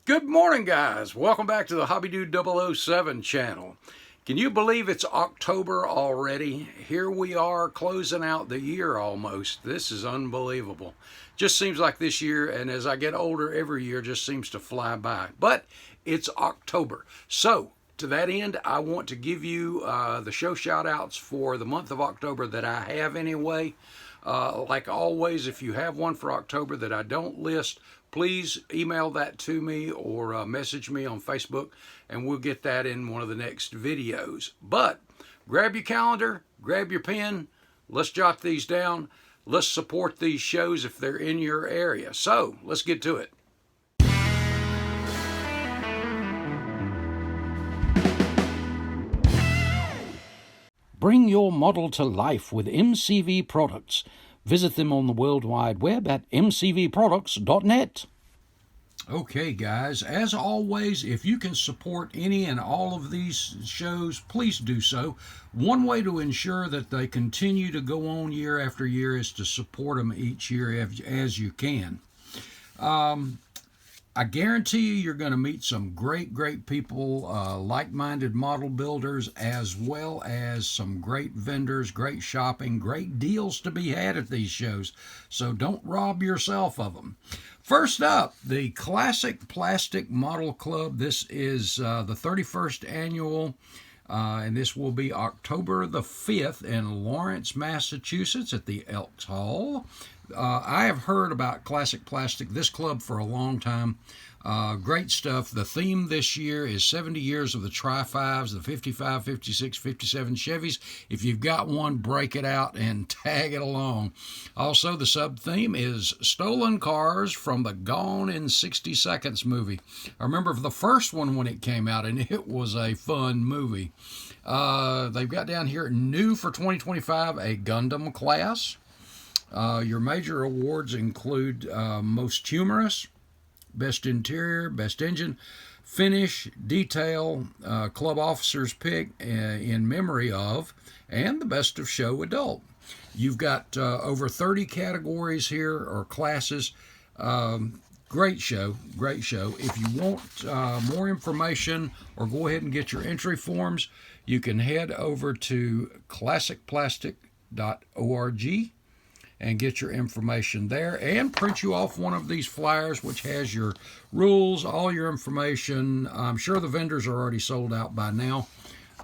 Good morning, guys. Welcome back to the Hobby Dude 007 channel. Can you believe it's October already? Here we are closing out the year almost. This is unbelievable. Just seems like this year, and as I get older, every year just seems to fly by. But it's October. So, to that end, I want to give you the show shout outs for the month of October that I have anyway. Like always, if you have one for October that I don't list, please email that to me or message me on Facebook, and we'll get that in one of the next videos. But grab your calendar, grab your pen, let's jot these down. Let's support these shows if they're in your area. So let's get to it. Bring your model to life with MCV products. Visit them on the World Wide Web at mcvproducts.net. Okay, guys, as always, if you can support any and all of these shows, please do so. One way to ensure that they continue to go on year after year is to support them each year as you can. I guarantee you're going to meet some great people, like-minded model builders, as well as some great vendors, great shopping, great deals to be had at these shows. So don't rob yourself of them. First up, the Classic Plastic Model Club. This is the 31st annual, and this will be October the 5th in Lawrence, Massachusetts at the Elks Hall. I have heard about Classic Plastic, this club, for a long time. Great stuff. The theme this year is 70 years of the Tri-5s, the 55, 56, 57 Chevys. If you've got one, break it out and tag it along. Also, the sub-theme is stolen cars from the Gone in 60 Seconds movie. I remember the first one when it came out, and it was a fun movie. They've got down here new for 2025 a Gundam class. Your major awards include Most Humorous, Best Interior, Best Engine, Finish, Detail, Club Officer's Pick in memory of, and the Best of Show Adult. You've got over 30 categories here, or classes. Great show, great show. If you want more information or go ahead and get your entry forms, you can head over to classicplastic.org and get your information there, and print you off one of these flyers which has your rules, all your information. I'm sure the vendors are already sold out by now.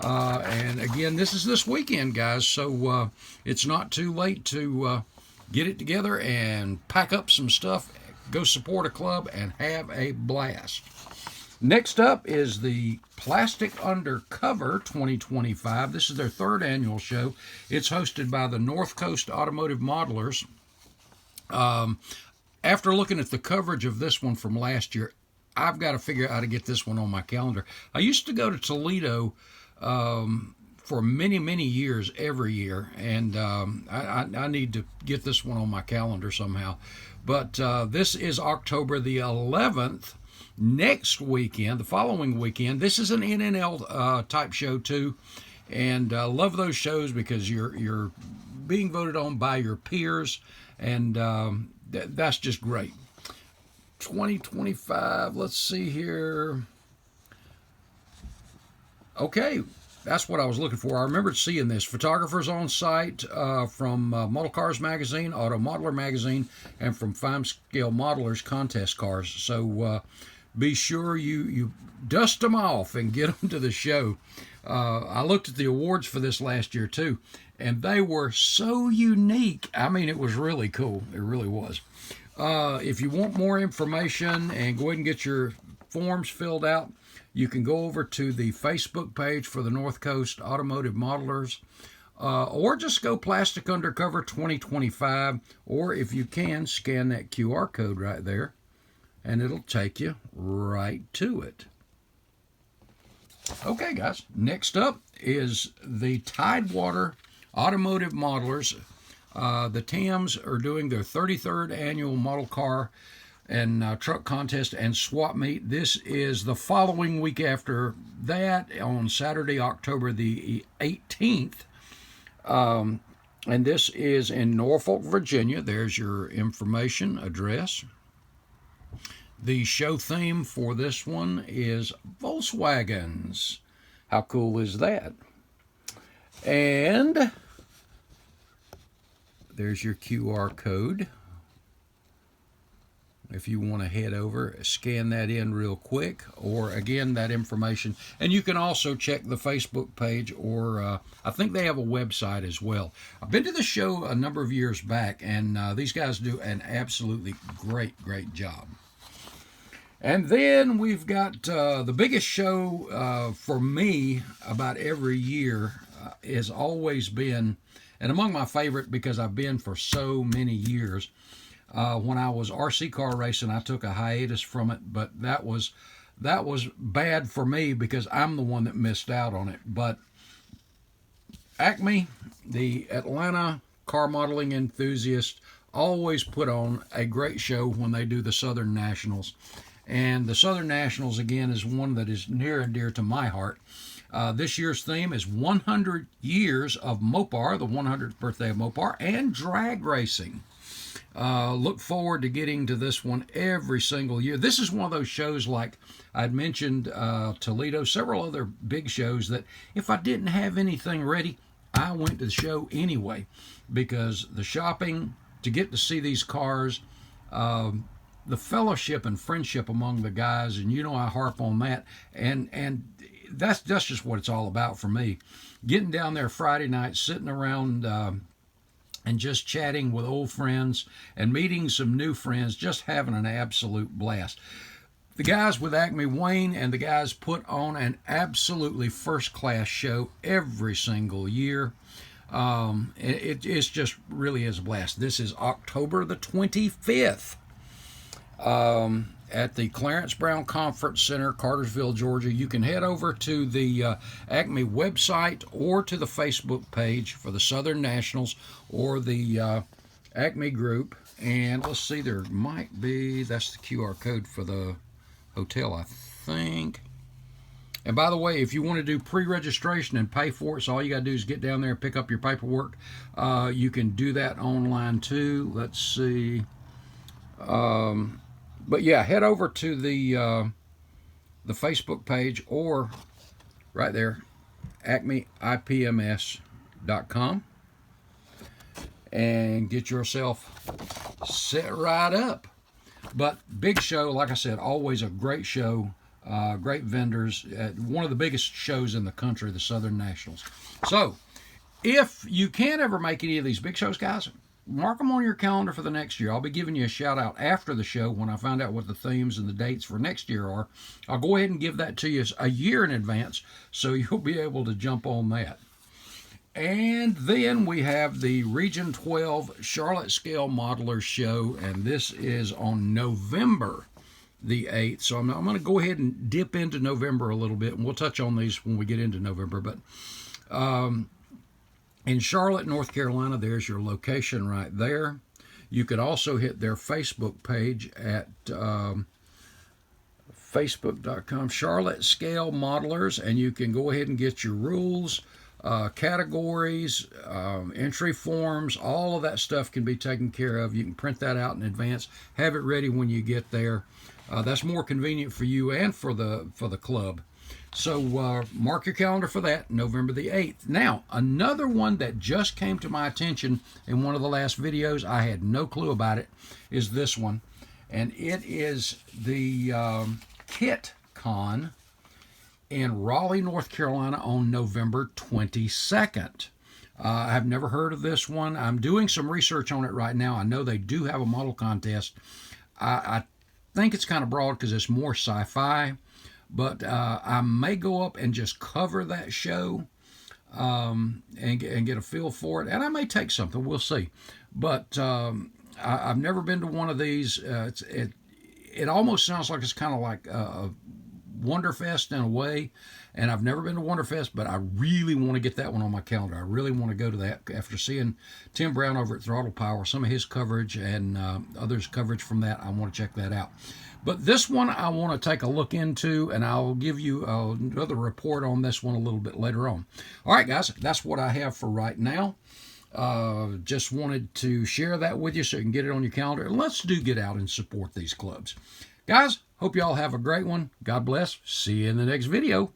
And again, this is this weekend, guys, so it's not too late to get it together and pack up some stuff, go support a club, and have a blast. Next up is the Plastic Undercover 2025. This is their third annual show. It's hosted by the North Coast Automotive Modelers. After looking at the coverage of this one from last year, I've got to figure out how to get this one on my calendar. I used to go to Toledo for many years every year, and I need to get this one on my calendar somehow. But this is October the 11th. Next weekend, the following weekend, this is an NNL type show too, and love those shows because you're being voted on by your peers, and that's just great. 2025, let's see here. Okay, that's what I was looking for. I remember seeing this. Photographers on site from Model Cars Magazine, Auto Modeler Magazine, and from Fine Scale Modelers Contest Cars. So be sure you dust them off and get them to the show. I looked at the awards for this last year too, and they were so unique. I mean, it was really cool. It really was. If you want more information and go ahead and get your forms filled out, you can go over to the Facebook page for the North Coast Automotive Modelers, or just go Plastic Undercover 2025, or if you can, scan that QR code right there, and it'll take you right to it. Okay, guys, next up is the Tidewater Automotive Modelers. The TAMs are doing their 33rd annual model car and truck contest and swap meet. This is the following week after that, on Saturday, October the 18th. And this is in Norfolk, Virginia. There's your information, address. The show theme for this one is Volkswagens. How cool is that? And there's your QR code. If you want to head over, scan that in real quick, or again, that information. And you can also check the Facebook page, or I think they have a website as well. I've been to the show a number of years back, and these guys do an absolutely great job. And then we've got the biggest show for me about every year has always been, and among my favorite because I've been for so many years. When I was RC car racing, I took a hiatus from it, but that was bad for me because I'm the one that missed out on it. But Acme, the Atlanta car modeling enthusiast, always put on a great show when they do the Southern Nationals. And the Southern Nationals, again, is one that is near and dear to my heart. This year's theme is 100 years of Mopar, the 100th birthday of Mopar, and drag racing. Look forward to getting to this one every single year. This is one of those shows, like I'd mentioned, Toledo, several other big shows, that if I didn't have anything ready, I went to the show anyway, because the shopping, to get to see these cars, the fellowship and friendship among the guys, and I harp on that, and that's just what it's all about for me. Getting down there Friday night, sitting around and just chatting with old friends and meeting some new friends, just having an absolute blast. The guys with Acme, Wayne and the guys, put on an absolutely first-class show every single year. It's just really is a blast. This is October the 25th at the Clarence Brown Conference Center, Cartersville, Georgia. You can head over to the Acme website or to the Facebook page for the Southern Nationals or the Acme group. And let's see, there might be, that's the QR code for the hotel, I think. And by the way, if you want to do pre-registration and pay for it, so all you got to do is get down there and pick up your paperwork. You can do that online too. Let's see. But yeah, head over to the Facebook page, or right there, acmeipms.com, and get yourself set right up. But big show, like I said, always a great show, great vendors, one of the biggest shows in the country, the Southern Nationals. So if you can't ever make any of these big shows, guys, mark them on your calendar for the next year. I'll be giving you a shout out after the show when I find out what the themes and the dates for next year are. I'll go ahead and give that to you a year in advance, so you'll be able to jump on that. And then we have the Region 12 Charlotte Scale Modelers Show, and this is on November the 8th. So I'm going to go ahead and dip into November a little bit, and we'll touch on these when we get into November. But in Charlotte, North Carolina, there's your location right there. You could also hit their Facebook page at facebook.com, Charlotte Scale Modelers, and you can go ahead and get your rules, categories, entry forms. All of that stuff can be taken care of. You can print that out in advance, have it ready when you get there. That's more convenient for you and for the club. So mark your calendar for that, November the 8th. Now, another one that just came to my attention in one of the last videos, I had no clue about it, is this one. And it is the Kitcon in Raleigh, North Carolina on November 22nd. I've never heard of this one. I'm doing some research on it right now. I know they do have a model contest. I think it's kind of broad because it's more sci-fi. But I may go up and just cover that show and get a feel for it. And I may take something. We'll see. But I've never been to one of these. It almost sounds like it's kind of like a Wonderfest in a way. And I've never been to Wonderfest, but I really want to get that one on my calendar. I really want to go to that after seeing Tim Brown over at Throttle Power, some of his coverage and others' coverage from that. I want to check that out. But this one I want to take a look into, and I'll give you another report on this one a little bit later on. All right, guys, that's what I have for right now. Just wanted to share that with you so you can get it on your calendar. And let's get out and support these clubs. Guys, hope y'all have a great one. God bless. See you in the next video.